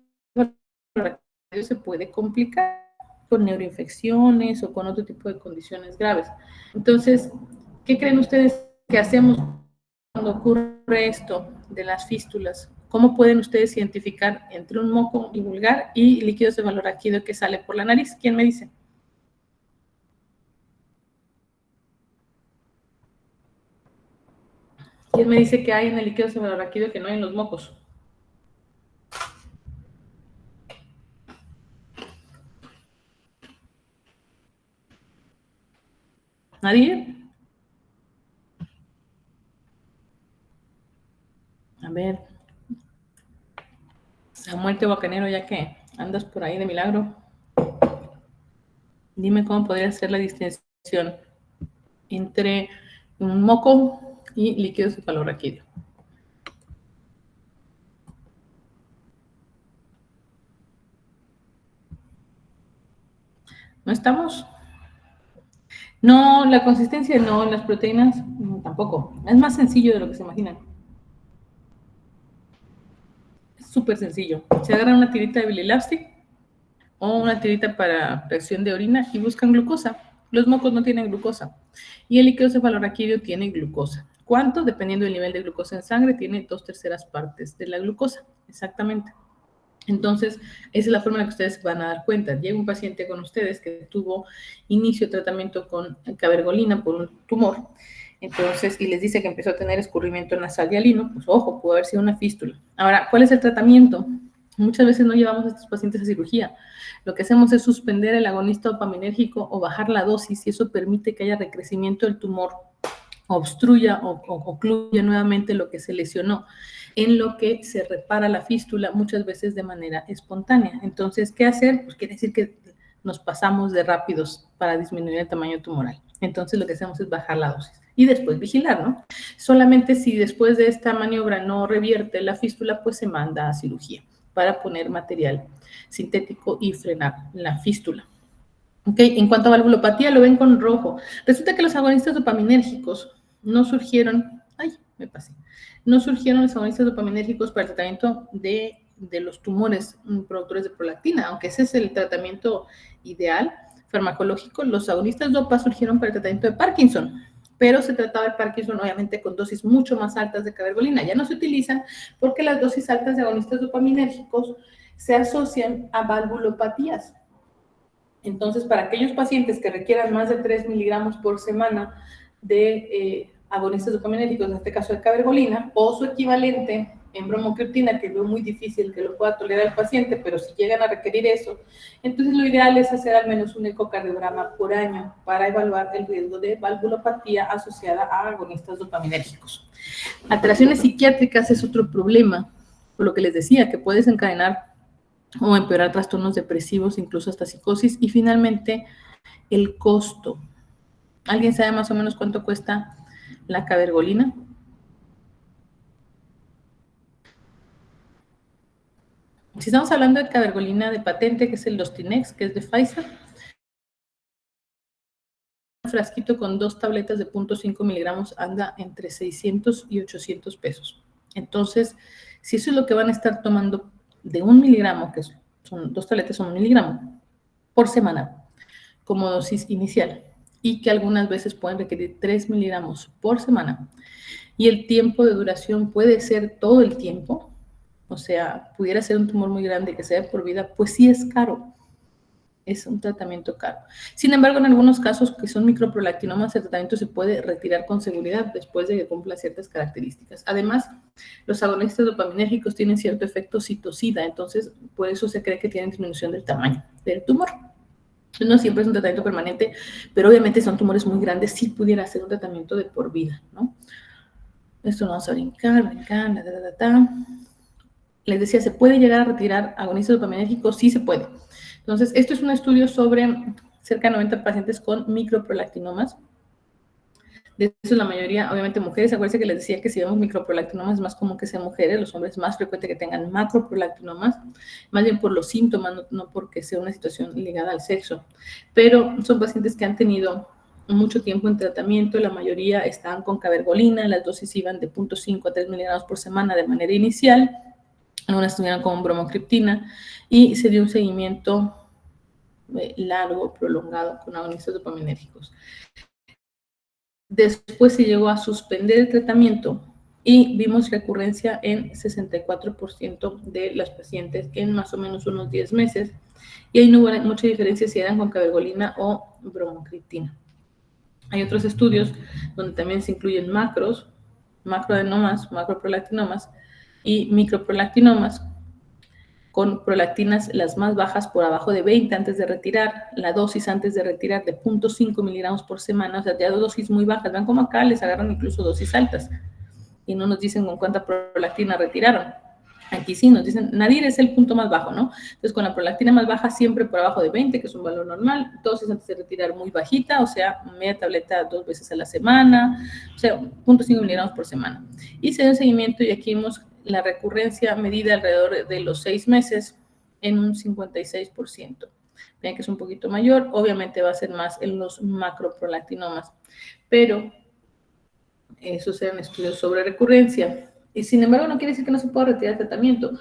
se puede complicar con neuroinfecciones o con otro tipo de condiciones graves. Entonces, ¿qué creen ustedes que hacemos cuando ocurre esto de las fístulas? ¿Cómo pueden ustedes identificar entre un moco vulgar y líquido cefalorraquídeo que sale por la nariz? ¿Quién me dice? ¿Quién me dice que hay en el líquido cefalorraquídeo que no hay en los mocos? ¿Nadie? A ver, Samuel Tehuacanero, ya que andas por ahí de milagro, dime cómo podría ser la distinción entre un moco y líquido cefalorraquídeo. ¿No estamos? No, la consistencia no, las proteínas tampoco. Es más sencillo de lo que se imaginan. Es súper sencillo. Se agarra una tirita de Bilelastic o una tirita para presión de orina y buscan glucosa. Los mocos no tienen glucosa y el líquido cefalorraquídeo tiene glucosa. ¿Cuánto? Dependiendo del nivel de glucosa en sangre, tiene 2/3 partes de la glucosa, exactamente. Entonces, esa es la forma en la que ustedes van a dar cuenta. Llega un paciente con ustedes que tuvo inicio de tratamiento con cabergolina por un tumor, entonces, y les dice que empezó a tener escurrimiento nasal y alino, pues ojo, puede haber sido una fístula. Ahora, ¿cuál es el tratamiento? Muchas veces no llevamos a estos pacientes a cirugía. Lo que hacemos es suspender el agonista dopaminérgico o bajar la dosis y eso permite que haya recrecimiento del tumor, obstruya o ocluya nuevamente lo que se lesionó, en lo que se repara la fístula muchas veces de manera espontánea. Entonces, ¿qué hacer? Pues quiere decir que nos pasamos de rápidos para disminuir el tamaño tumoral. Entonces, lo que hacemos es bajar la dosis y después vigilar, ¿no? Solamente si después de esta maniobra no revierte la fístula, pues se manda a cirugía para poner material sintético y frenar la fístula. Okay. En cuanto a valvulopatía, lo ven con rojo. Resulta que los agonistas dopaminérgicos no surgieron, no surgieron los agonistas dopaminérgicos para el tratamiento de los tumores productores de prolactina, aunque ese es el tratamiento ideal farmacológico. Los agonistas dopa surgieron para el tratamiento de Parkinson, pero se trataba de Parkinson obviamente con dosis mucho más altas de cabergolina. Ya no se utilizan porque las dosis altas de agonistas dopaminérgicos se asocian a valvulopatías. Entonces, para aquellos pacientes que requieran más de 3 miligramos por semana de agonistas dopaminérgicos, en este caso de cabergolina, o su equivalente en bromocriptina, que es muy difícil que lo pueda tolerar el paciente, pero si llegan a requerir eso, entonces lo ideal es hacer al menos un ecocardiograma por año para evaluar el riesgo de valvulopatía asociada a agonistas dopaminérgicos. Alteraciones psiquiátricas es otro problema, por lo que les decía, que puede desencadenar o empeorar trastornos depresivos, incluso hasta psicosis. Y finalmente, el costo. ¿Alguien sabe más o menos cuánto cuesta la cabergolina? Si estamos hablando de cabergolina de patente, que es el Dostinex, que es de Pfizer, un frasquito con 2 tabletas de 0.5 miligramos anda entre 600 y 800 pesos. Entonces, si eso es lo que van a estar tomando de 1 miligramo, que son 2 tabletas, son 1 miligramo por semana, como dosis inicial, y que algunas veces pueden requerir 3 miligramos por semana, y el tiempo de duración puede ser todo el tiempo, o sea, pudiera ser un tumor muy grande que sea por vida, pues sí es caro. es un tratamiento caro. Sin embargo, en algunos casos que son microprolactinomas, el tratamiento se puede retirar con seguridad después de que cumpla ciertas características. Además, los agonistas dopaminérgicos tienen cierto efecto citocida, entonces por eso se cree que tienen disminución del tamaño del tumor. No siempre es un tratamiento permanente, pero obviamente son tumores muy grandes, sí pudiera ser un tratamiento de por vida, ¿no? Esto no vamos a brincar. Les decía, ¿se puede llegar a retirar agonistas dopaminérgicos? Sí se puede. Entonces, esto es un estudio sobre cerca de 90 pacientes con microprolactinomas. De eso la mayoría, obviamente, mujeres. Acuérdense que les decía que si vemos microprolactinomas es más común que sean mujeres. Los hombres es más frecuente que tengan macroprolactinomas, más bien por los síntomas, no porque sea una situación ligada al sexo. Pero son pacientes que han tenido mucho tiempo en tratamiento. La mayoría estaban con cabergolina. Las dosis iban de 0.5 a 3 miligramos por semana de manera inicial. Algunas estuvieron con bromocriptina y se dio un seguimiento largo, prolongado, con agonistas dopaminérgicos. Después se llegó a suspender el tratamiento y vimos recurrencia en 64% de las pacientes en más o menos unos 10 meses. Y ahí no hubo mucha diferencia si eran con cabergolina o bromocriptina. Hay otros estudios donde también se incluyen macroadenomas, macroprolactinomas y microprolactinomas, con prolactinas las más bajas por abajo de 20 antes de retirar, la dosis antes de retirar de 0.5 miligramos por semana, o sea, ya dosis muy bajas. Vean cómo acá les agarran incluso dosis altas y no nos dicen con cuánta prolactina retiraron. Aquí sí nos dicen, nadir es el punto más bajo, ¿no? Entonces, con la prolactina más baja, siempre por abajo de 20, que es un valor normal, dosis antes de retirar muy bajita, o sea, media tableta 2 veces a la semana, o sea, 0.5 miligramos por semana. Y se dio un seguimiento y aquí vimos la recurrencia medida alrededor de los 6 meses en un 56%. Vean que es un poquito mayor, obviamente va a ser más en los macroprolactinomas, pero esos eran estudios sobre recurrencia. Y sin embargo, no quiere decir que no se pueda retirar el tratamiento.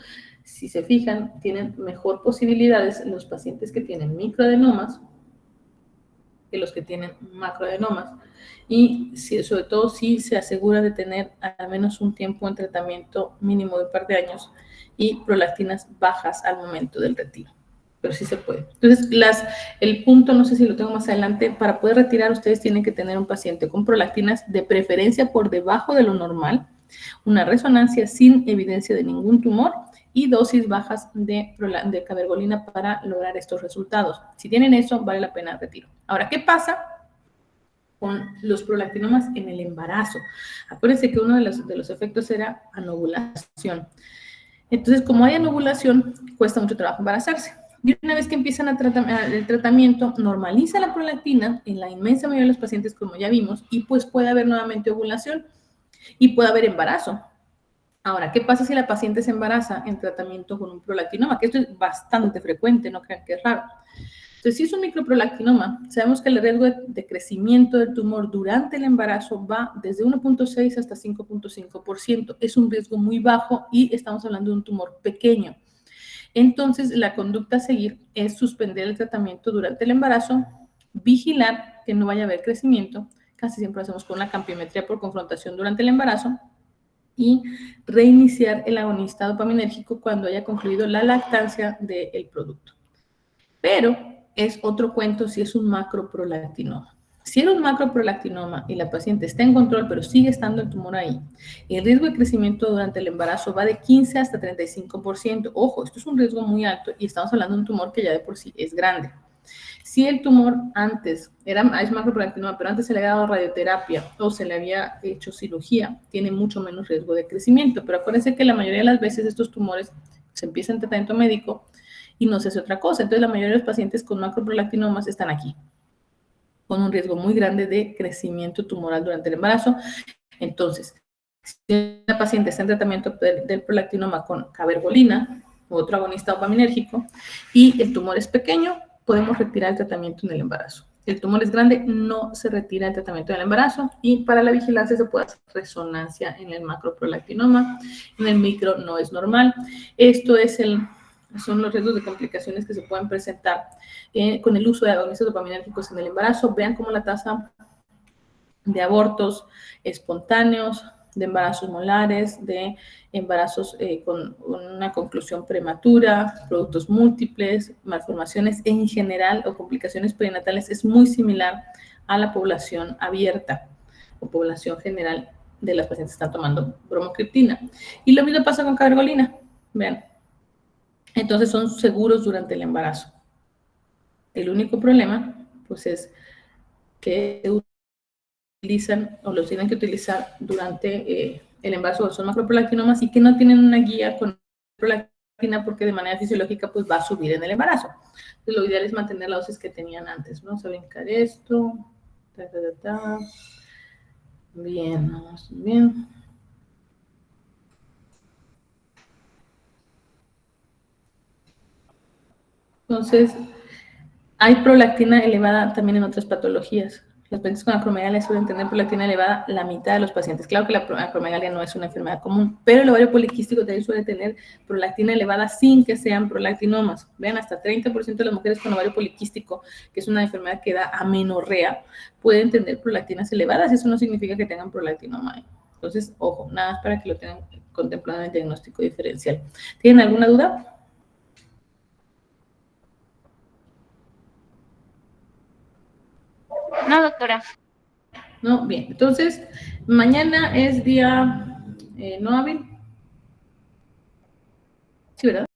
Si se fijan, tienen mejor posibilidades los pacientes que tienen microadenomas que los que tienen macroadenomas. Y sobre todo si se asegura de tener al menos un tiempo en tratamiento mínimo de un par de años y prolactinas bajas al momento del retiro. Pero sí se puede. Entonces, el punto, no sé si lo tengo más adelante, para poder retirar ustedes tienen que tener un paciente con prolactinas de preferencia por debajo de lo normal, una resonancia sin evidencia de ningún tumor y dosis bajas de cabergolina para lograr estos resultados. Si tienen eso, vale la pena el retiro. Ahora, ¿qué pasa con los prolactinomas en el embarazo? Acuérdense que uno de los efectos era anovulación. Entonces, como hay anovulación, cuesta mucho trabajo embarazarse. Y una vez que empiezan el tratamiento, normaliza la prolactina en la inmensa mayoría de los pacientes, como ya vimos, y pues puede haber nuevamente ovulación y puede haber embarazo. Ahora, ¿qué pasa si la paciente se embaraza en tratamiento con un prolactinoma? Que esto es bastante frecuente, no crean que es raro. Entonces, si es un microprolactinoma, sabemos que el riesgo de crecimiento del tumor durante el embarazo va desde 1.6 hasta 5.5%. Es un riesgo muy bajo y estamos hablando de un tumor pequeño. Entonces, la conducta a seguir es suspender el tratamiento durante el embarazo, vigilar que no vaya a haber crecimiento, casi siempre lo hacemos con la campiometría por confrontación durante el embarazo, y reiniciar el agonista dopaminérgico cuando haya concluido la lactancia del producto. Pero es otro cuento si es un macroprolactinoma. Si es un macroprolactinoma y la paciente está en control, pero sigue estando el tumor ahí, el riesgo de crecimiento durante el embarazo va de 15 hasta 35%. Ojo, esto es un riesgo muy alto y estamos hablando de un tumor que ya de por sí es grande. Si el tumor antes es macroprolactinoma, pero antes se le había dado radioterapia o se le había hecho cirugía, tiene mucho menos riesgo de crecimiento. Pero acuérdense que la mayoría de las veces estos tumores se empiezan en tratamiento médico y no se hace otra cosa. Entonces, la mayoría de los pacientes con macroprolactinomas están aquí, con un riesgo muy grande de crecimiento tumoral durante el embarazo. Entonces, si una paciente está en tratamiento del prolactinoma con cabergolina u otro agonista dopaminérgico y el tumor es pequeño, podemos retirar el tratamiento en el embarazo. El tumor es grande, no se retira el tratamiento en el embarazo y para la vigilancia se puede hacer resonancia en el macroprolactinoma. En el micro no es normal. Esto son los riesgos de complicaciones que se pueden presentar con el uso de agonistas dopaminérgicos en el embarazo. Vean cómo la tasa de abortos espontáneos de embarazos molares, de embarazos con una conclusión prematura, productos múltiples, malformaciones en general o complicaciones perinatales, es muy similar a la población abierta o población general de las pacientes que están tomando bromocriptina. Y lo mismo pasa con cabergolina, vean. Entonces son seguros durante el embarazo. El único problema, pues, es que utilizan o los tienen que utilizar durante el embarazo, son macroprolactinomas y que no tienen una guía con prolactina porque de manera fisiológica pues va a subir en el embarazo. Entonces lo ideal es mantener la dosis que tenían antes. Vamos a brincar esto. Bien, vamos bien. Entonces, hay prolactina elevada también en otras patologías. Los pacientes con acromegalia suelen tener prolactina elevada la mitad de los pacientes. Claro que la acromegalia no es una enfermedad común, pero el ovario poliquístico también suele tener prolactina elevada sin que sean prolactinomas. Vean, hasta 30% de las mujeres con ovario poliquístico, que es una enfermedad que da amenorrea, pueden tener prolactinas elevadas. Eso no significa que tengan prolactinoma. Entonces, ojo, nada más para que lo tengan contemplado en el diagnóstico diferencial. ¿Tienen alguna duda? No, doctora. No, bien. Entonces, mañana es día no hábil. Sí, ¿verdad?